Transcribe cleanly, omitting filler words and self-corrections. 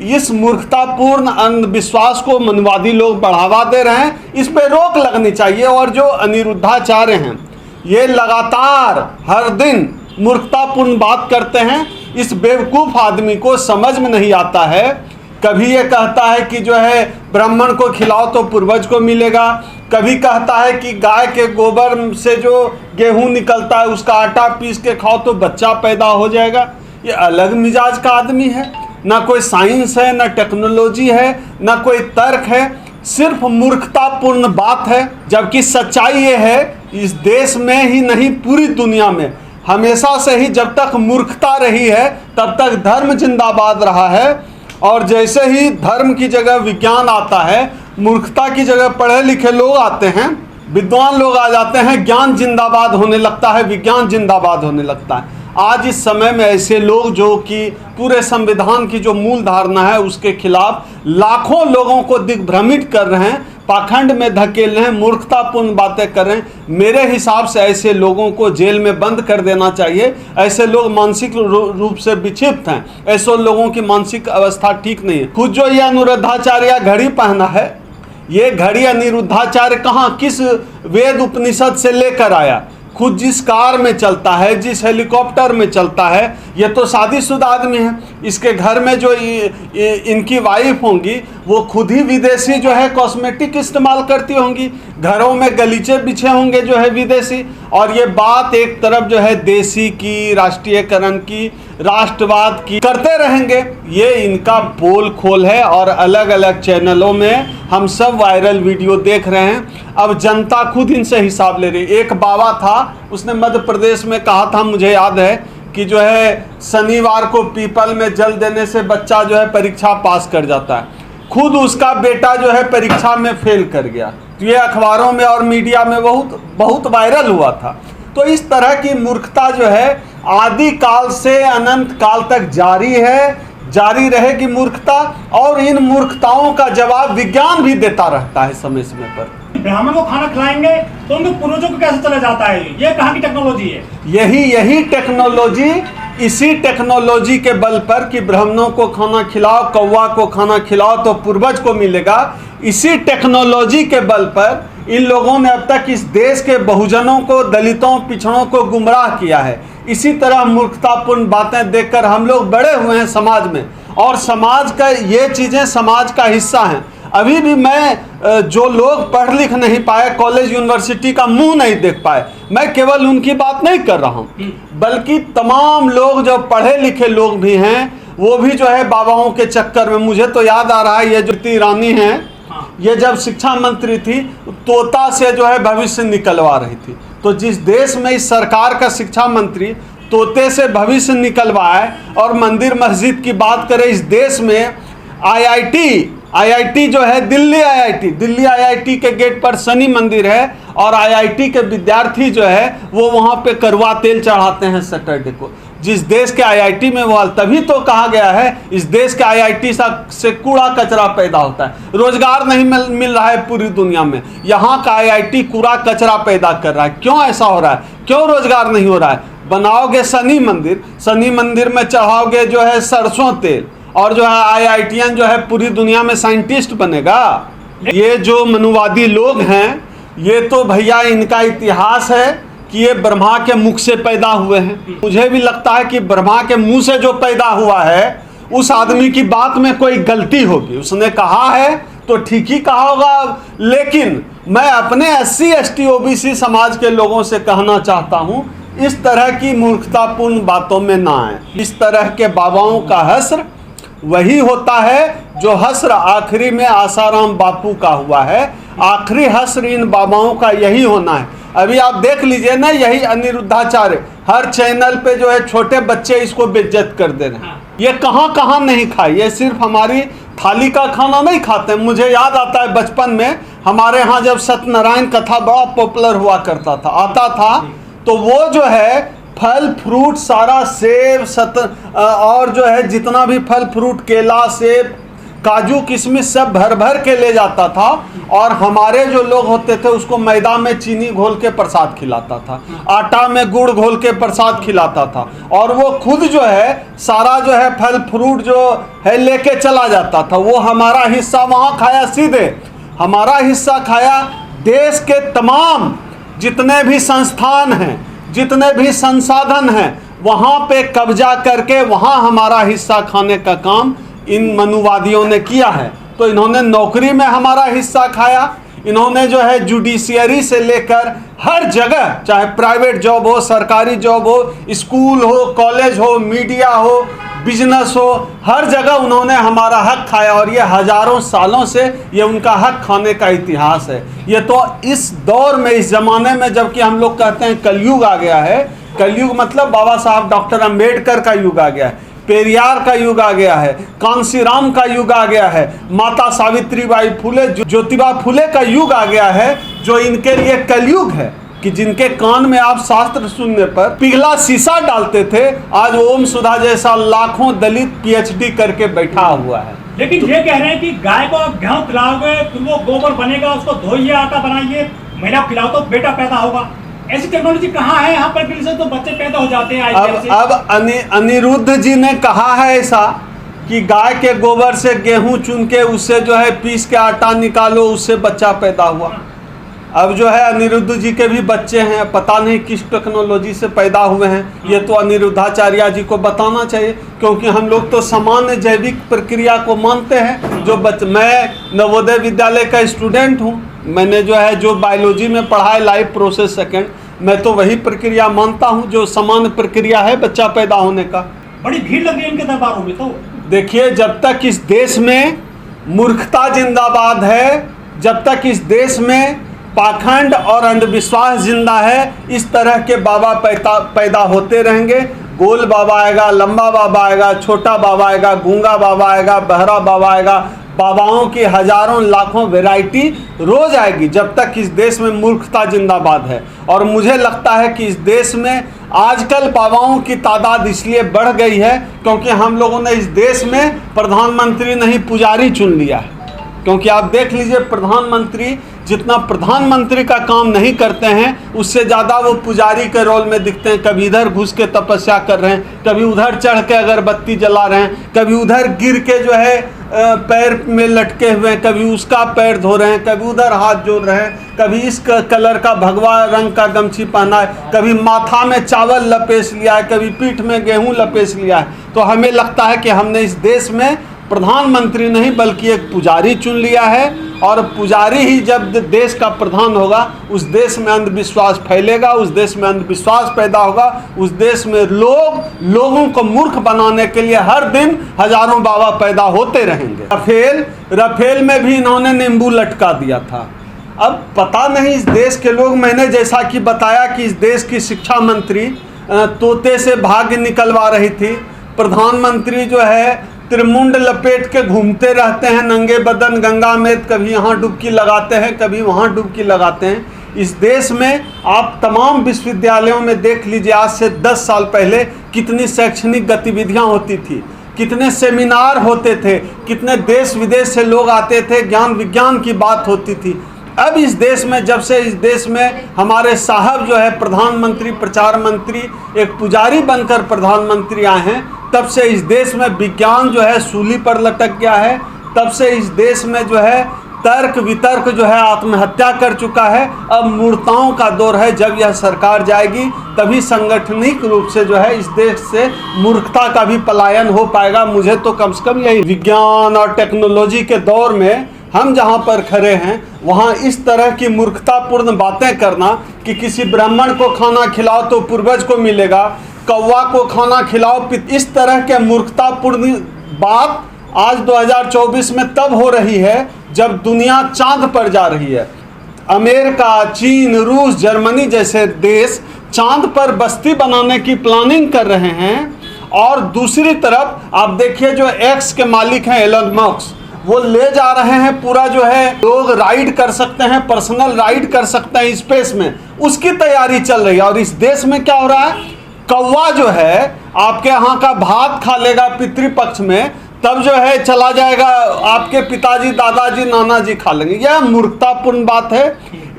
इस मूर्खतापूर्ण अंधविश्वास को मनवादी लोग बढ़ावा दे रहे हैं, इस पे रोक लगनी चाहिए। और जो अनिरुद्धाचार्य हैं ये लगातार हर दिन मूर्खतापूर्ण बात करते हैं। इस बेवकूफ़ आदमी को समझ में नहीं आता है। कभी ये कहता है कि जो है ब्राह्मण को खिलाओ तो पूर्वज को मिलेगा, कभी कहता है कि गाय के गोबर से जो गेहूं निकलता है उसका आटा पीस के खाओ तो बच्चा पैदा हो जाएगा। ये अलग मिजाज का आदमी है, ना कोई साइंस है, ना टेक्नोलॉजी है, ना कोई तर्क है, सिर्फ मूर्खतापूर्ण बात है। जबकि सच्चाई ये है, इस देश में ही नहीं पूरी दुनिया में हमेशा से ही जब तक मूर्खता रही है तब तक धर्म जिंदाबाद रहा है। और जैसे ही धर्म की जगह विज्ञान आता है, मूर्खता की जगह पढ़े लिखे लोग आते हैं, विद्वान लोग आ जाते हैं, ज्ञान जिंदाबाद होने लगता है, विज्ञान जिंदाबाद होने लगता है। आज इस समय में ऐसे लोग जो कि पूरे संविधान की जो मूल धारणा है उसके खिलाफ लाखों लोगों को दिग्भ्रमित कर रहे हैं, पाखंड में धकेल रहे हैं, मूर्खतापूर्ण बातें कर रहे हैं। मेरे हिसाब से ऐसे लोगों को जेल में बंद कर देना चाहिए। ऐसे लोग मानसिक रूप से विक्षिप्त हैं, ऐसे लोगों की मानसिक अवस्था ठीक नहीं है। खुद जो ये अनिरुद्धाचार्य घड़ी पहना है, ये घड़ी अनिरुद्धाचार्य कहाँ किस वेद उपनिषद से लेकर आया? खुद जिस कार में चलता है, जिस हेलीकॉप्टर में चलता है, ये तो शादीशुदा आदमी है। इसके घर में जो इनकी वाइफ होंगी वो खुद ही विदेशी जो है कॉस्मेटिक इस्तेमाल करती होंगी, घरों में गलीचे बिछे होंगे जो है विदेशी। और ये बात एक तरफ जो है देशी की, राष्ट्रीयकरण की, राष्ट्रवाद की करते रहेंगे। ये इनका पोल खोल है और अलग अलग चैनलों में हम सब वायरल वीडियो देख रहे हैं। अब जनता खुद इनसे हिसाब ले रही। एक बाबा था, उसने मध्य प्रदेश में कहा था, मुझे याद है कि जो है शनिवार को पीपल में जल देने से बच्चा जो है परीक्षा पास कर जाता है। खुद उसका बेटा जो है परीक्षा में फेल कर गया। तो ये अखबारों में और मीडिया में बहुत वायरल हुआ था। तो इस तरह की मूर्खता जो है आदि काल से अनंत काल तक जारी है, जारी रहेगी मूर्खता। और इन मूर्खताओं का जवाब विज्ञान भी देता रहता है समय समय पर। ब्राह्मण को खाना खिलाएंगे तो उनके पूर्वजों को कैसे चला जाता है? ये कहाँ की टेक्नोलॉजी है? यही टेक्नोलॉजी, इसी टेक्नोलॉजी के बल पर कि ब्राह्मणों को खाना खिलाओ, कौवा को खाना खिलाओ तो पूर्वज को मिलेगा, इसी टेक्नोलॉजी के बल पर इन लोगों ने अब तक इस देश के बहुजनों को, दलितों, पिछड़ों को गुमराह किया है। इसी तरह मूर्खतापूर्ण बातें देखकर हम लोग बड़े हुए हैं समाज में, और समाज का ये चीज़ें समाज का हिस्सा हैं। अभी भी मैं जो लोग पढ़ लिख नहीं पाए, कॉलेज यूनिवर्सिटी का मुंह नहीं देख पाए, मैं केवल उनकी बात नहीं कर रहा हूँ, बल्कि तमाम लोग जो पढ़े लिखे लोग भी हैं वो भी जो है बाबाओं के चक्कर में। मुझे तो याद आ रहा है ये जो रानी हैं, ये जब शिक्षा मंत्री थी तोता से जो है भविष्य निकलवा रही थी। तो जिस देश में इस सरकार का शिक्षा मंत्री तोते से भविष्य निकलवाए और मंदिर मस्जिद की बात करें, इस देश में आईआईटी जो है दिल्ली आईआईटी के गेट पर शनि मंदिर है, और आईआईटी के विद्यार्थी जो है वो वहाँ पे कड़वा तेल चढ़ाते हैं सैटरडे को। जिस देश के आईआईटी में वो, तभी तो कहा गया है इस देश के आईआईटी से कूड़ा कचरा पैदा होता है। रोजगार नहीं मिल रहा है पूरी दुनिया में, यहाँ का आईआईटी कूड़ा कचरा पैदा कर रहा है। क्यों ऐसा हो रहा है? क्यों रोजगार नहीं हो रहा है? बनाओगे शनि मंदिर में चढ़ाओगे जो है सरसों तेल, और जो है आईआईटीएन जो है पूरी दुनिया में साइंटिस्ट बनेगा। ये जो मनुवादी लोग हैं, ये तो भैया इनका इतिहास है कि ये ब्रह्मा के मुख से पैदा हुए हैं। मुझे भी लगता है कि ब्रह्मा के मुंह से जो पैदा हुआ है उस आदमी की बात में कोई गलती होगी। उसने कहा है तो ठीक ही कहा होगा, लेकिन मैं अपने SC ST OBC समाज के लोगों से कहना चाहता हूँ, इस तरह की मूर्खतापूर्ण बातों में ना आए। इस तरह के बाबाओं का हश्र वही होता है जो हश्र आखिरी में आसाराम बापू का हुआ है। आखिरी हश्र इन बाबाओं का यही होना है। अभी आप देख लीजिए ना, यही अनिरुद्धाचार्य हर चैनल पे जो है छोटे बच्चे इसको बेइज्जत कर दे रहे हैं। ये कहाँ नहीं खाई, ये सिर्फ हमारी थाली का खाना नहीं खाते। मुझे याद आता है बचपन में हमारे यहाँ जब सत्यनारायण कथा बड़ा पॉपुलर हुआ करता था, आता था, तो वो जो है फल फ्रूट सारा सेब और जो है जितना भी फल फ्रूट, केला, सेब, काजू किशमिश सब भर भर के ले जाता था, और हमारे जो लोग होते थे उसको मैदा में चीनी घोल के प्रसाद खिलाता था, आटा में गुड़ घोल के प्रसाद खिलाता था, और वो खुद जो है सारा जो है फल फ्रूट जो है लेके चला जाता था। वो हमारा हिस्सा वहाँ खाया, सीधे हमारा हिस्सा खाया। देश के तमाम जितने भी संस्थान हैं, जितने भी संसाधन हैं, वहाँ पे कब्जा करके वहाँ हमारा हिस्सा खाने का काम इन मनुवादियों ने किया है। तो इन्होंने नौकरी में हमारा हिस्सा खाया, इन्होंने जो है जुडिशियरी से लेकर हर जगह, चाहे प्राइवेट जॉब हो, सरकारी जॉब हो, स्कूल हो, कॉलेज हो, मीडिया हो, बिजनेस हो, हर जगह उन्होंने हमारा हक खाया। और ये हजारों सालों से ये उनका हक खाने का इतिहास है। ये तो इस दौर में, इस ज़माने में, जबकि हम लोग कहते हैं कलयुग आ गया है, कलयुग मतलब बाबा साहब डॉक्टर अंबेडकर का युग आ गया है, पेरियार का युग आ गया है, कांसीराम का युग आ गया है, माता सावित्रीबाई फुले, ज्योतिबा फुले का युग आ गया है, जो इनके लिए कलयुग है कि जिनके कान में आप शास्त्र सुनने पर पिघला शीशा डालते थे, आज ओम सुधा जैसा लाखों दलित पीएचडी करके बैठा हुआ है। लेकिन ये कह रहे हैं कि गाय को आप गेहूं खिलाओगे फिर वो गोबर बनेगा, उसको धोइए, आटा बनाइए, महिला खिलाओ तो बेटा पैदा होगा। ऐसी टेक्नोलॉजी कहाँ है यहाँ पर, से तो बच्चे पैदा हो जाते हैं। अब अनिरुद्ध जी ने कहा है ऐसा कि गाय के गोबर से गेहूं चुन के उससे जो है पीस के आटा निकालो, उससे बच्चा पैदा हुआ। अब जो है अनिरुद्ध जी के भी बच्चे हैं, पता नहीं किस टेक्नोलॉजी से पैदा हुए हैं, ये तो अनिरुद्धाचार्य जी को बताना चाहिए, क्योंकि हम लोग तो सामान्य जैविक प्रक्रिया को मानते हैं। जो मैं नवोदय विद्यालय का स्टूडेंट हूँ, मैंने जो है जो बायोलॉजी में पढ़ा है लाइफ प्रोसेस सेकेंड, मैं तो वही प्रक्रिया मानता हूँ जो सामान्य प्रक्रिया है बच्चा पैदा होने का। बड़ी भीड़ लग रही है इनके दरबारों में। तो देखिए, जब तक इस देश में मूर्खता जिंदाबाद है, जब तक इस देश में पाखंड और अंधविश्वास जिंदा है, इस तरह के बाबा पैदा होते रहेंगे। गोल बाबा आएगा, लंबा बाबा आएगा, छोटा बाबा आएगा, गूंगा बाबा आएगा, बहरा बाबा आएगा। बाबाओं की हजारों लाखों वैरायटी रोज आएगी जब तक इस देश में मूर्खता जिंदाबाद है। और मुझे लगता है कि इस देश में आजकल बाबाओं की तादाद इसलिए बढ़ गई है क्योंकि हम लोगों ने इस देश में प्रधानमंत्री नहीं पुजारी चुन लिया है। क्योंकि आप देख लीजिए, प्रधानमंत्री जितना प्रधानमंत्री का काम नहीं करते हैं, उससे ज़्यादा वो पुजारी के रोल में दिखते हैं। कभी इधर घुस के तपस्या कर रहे हैं, कभी उधर चढ़ के अगरबत्ती जला रहे हैं, कभी उधर गिर के जो है पैर में लटके हुए हैं, कभी उसका पैर धो रहे हैं, कभी उधर हाथ जोड़ रहे हैं, कभी इस कलर का भगवा रंग का गमछी पहना है, कभी माथा में चावल लपेट लिया है, कभी पीठ में गेहूँ लपेट लिया है। तो हमें लगता है कि हमने इस देश में प्रधानमंत्री नहीं बल्कि एक पुजारी चुन लिया है, और पुजारी ही जब देश का प्रधान होगा, उस देश में अंधविश्वास फैलेगा, उस देश में अंधविश्वास पैदा होगा, उस देश में लोगों को मूर्ख बनाने के लिए हर दिन हजारों बाबा पैदा होते रहेंगे। राफेल में भी इन्होंने नींबू लटका दिया था। अब पता नहीं इस देश के लोग, मैंने जैसा कि बताया कि इस देश की शिक्षा मंत्री तोते से भाग्य निकलवा रही थी, प्रधानमंत्री जो है त्रिमुंड लपेट के घूमते रहते हैं नंगे बदन गंगा में, कभी यहाँ डुबकी लगाते हैं, कभी वहाँ डुबकी लगाते हैं। इस देश में आप तमाम विश्वविद्यालयों में देख लीजिए, आज से 10 साल पहले कितनी शैक्षणिक गतिविधियाँ होती थी, कितने सेमिनार होते थे, कितने देश विदेश से लोग आते थे, ज्ञान विज्ञान की बात होती थी। अब इस देश में, जब से इस देश में हमारे साहब जो है प्रधानमंत्री, प्रचार मंत्री, एक पुजारी बनकर प्रधानमंत्री आए हैं, तब से इस देश में विज्ञान जो है सूली पर लटक गया है। तब से इस देश में जो है तर्क वितर्क जो है आत्महत्या कर चुका है। अब मूर्ताओं का दौर है। जब यह सरकार जाएगी तभी संगठनिक रूप से जो है इस देश से मूर्खता का भी पलायन हो पाएगा। मुझे तो कम से कम यही, विज्ञान और टेक्नोलॉजी के दौर में हम जहाँ पर खड़े हैं वहाँ इस तरह की मूर्खतापूर्ण बातें करना कि किसी ब्राह्मण को खाना खिलाओ तो पूर्वज को मिलेगा, कौवा को खाना खिलाओ, इस तरह के मूर्खतापूर्ण बात आज 2024 में तब हो रही है जब दुनिया चांद पर जा रही है। अमेरिका, चीन, रूस, जर्मनी जैसे देश चांद पर बस्ती बनाने की प्लानिंग कर रहे हैं। और दूसरी तरफ आप देखिए जो एक्स के मालिक हैं एलन मस्क, वो ले जा रहे हैं पूरा जो है लोग राइड कर सकते हैं, पर्सनल राइड कर सकते हैं स्पेस में, उसकी तैयारी चल रही है। और इस देश में क्या हो रहा है, कौवा जो है आपके यहाँ का भात खा लेगा पितृपक्ष में, तब जो है चला जाएगा, आपके पिताजी दादाजी नाना जी खा लेंगे। यह मूर्खतापूर्ण बात है।